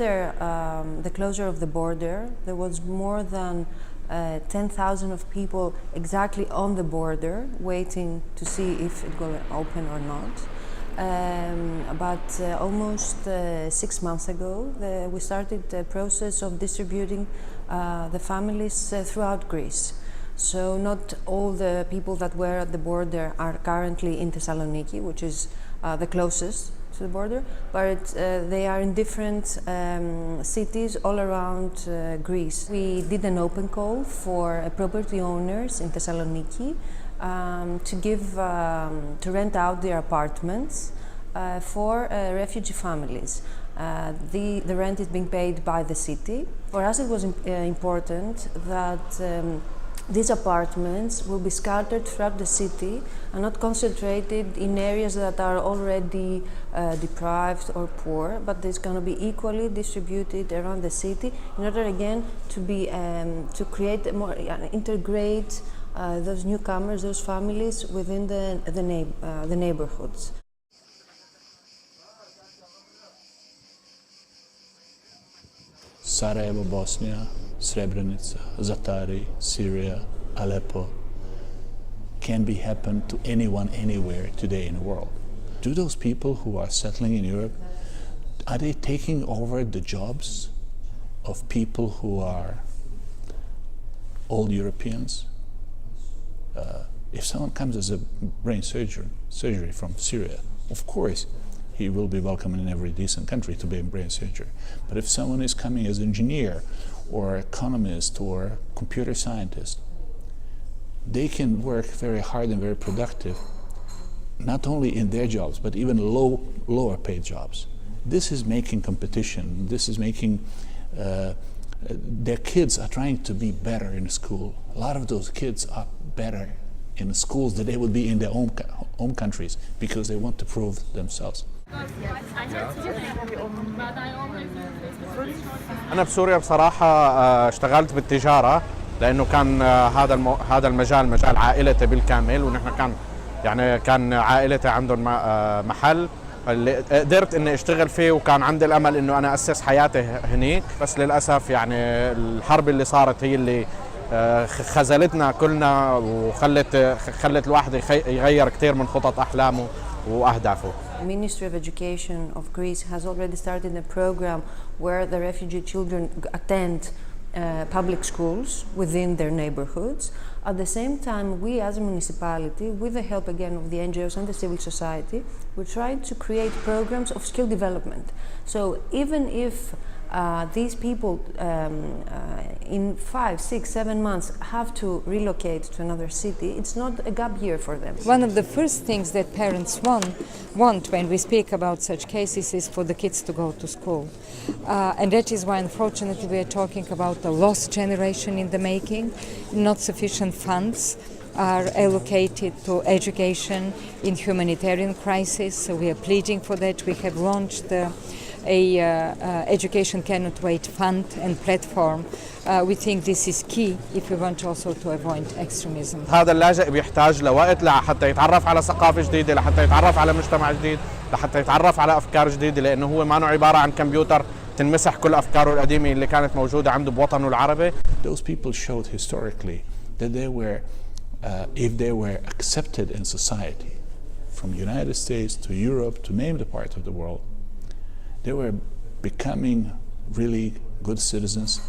after the closure of the border, there was more than 10,000 of people exactly on the border waiting to see if it will open or not. But almost 6 months ago, we started the process of distributing the families throughout Greece. So not all the people that were at the border are currently in Thessaloniki, which is the closest to the border, but they are in different cities all around Greece. We did an open call for property owners in Thessaloniki to rent out their apartments for refugee families. The rent is being paid by the city. For us it was important that these apartments will be scattered throughout the city and not concentrated in areas that are already deprived or poor, but it's going to be equally distributed around the city in order again to create more, integrate those newcomers, those families within the neighborhoods. Sarajevo, Bosnia, Srebrenica, Zatari, Syria, Aleppo can be happen to anyone, anywhere today in the world. Do those people who are settling in Europe, are they taking over the jobs of people who are old Europeans? If someone comes as a brain surgery from Syria, of course, he will be welcome in every decent country to be a brain surgery. But if someone is coming as an engineer or economist or computer scientist, they can work very hard and very productive, not only in their jobs, but even lower paid jobs. This is making competition. This is making their kids are trying to be better in school. A lot of those kids are better in schools than they would be in their own countries because they want to prove themselves. أنا بسوريا بصراحة اشتغلت بالتجارة لأنه كان هذا المجال مجال عائلتي بالكامل، ونحن كان عائلتي عندهم محل اللي قدرت إني أشتغل فيه، وكان عندي الأمل إنه أنا أسس حياتي هنيك، بس للأسف يعني الحرب اللي صارت هي اللي خذلتنا كلنا خلت الواحد يغير كثير من خطط أحلامه وأهدافه. The Ministry of Education of Greece has already started a program where the refugee children attend public schools within their neighborhoods. At the same time, we as a municipality, with the help again of the NGOs and the civil society, we're trying to create programs of skill development. So even if these people in 5, 6, 7 months have to relocate to another city, it's not a gap year for them. One of the first things that parents want when we speak about such cases is for the kids to go to school. And that is why, unfortunately, we are talking about a lost generation in the making. Not sufficient funds are allocated to education in humanitarian crisis, so we are pleading for that. We have launched Education Cannot Wait fund and platform. We think this is key if we want also to avoid extremism. هذا اللاجئ بيحتاج لوقت لحتى يتعرف على ثقافة جديدة، لحتى يتعرف على مجتمع جديد، لحتى يتعرف على أفكار جديدة، لأنه هو ما عبارة عن كمبيوتر تنمسح كل أفكاره القديمة اللي كانت موجودة عنده بوطنه العربي. Those people showed historically that they were, if they were accepted in society, from the United States to Europe to name the part of the world, they were becoming really good citizens,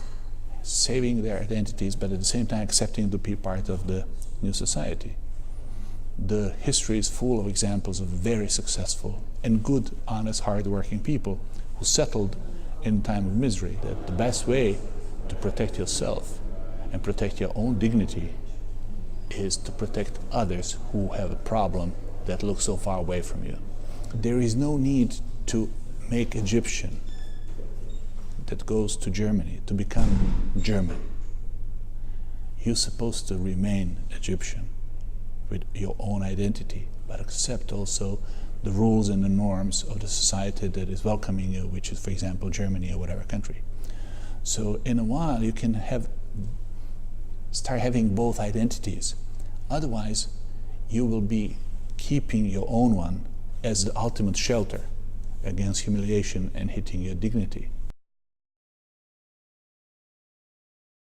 saving their identities, but at the same time accepting to be part of the new society. The history is full of examples of very successful and good, honest, hard-working people who settled in time of misery. That the best way to protect yourself and protect your own dignity is to protect others who have a problem that looks so far away from you. There is no need to make Egyptian that goes to Germany to become German. You're supposed to remain Egyptian with your own identity, but accept also the rules and the norms of the society that is welcoming you, which is, for example, Germany or whatever country. So in a while you can start having both identities. Otherwise, you will be keeping your own one as the ultimate shelter against humiliation and hitting your dignity.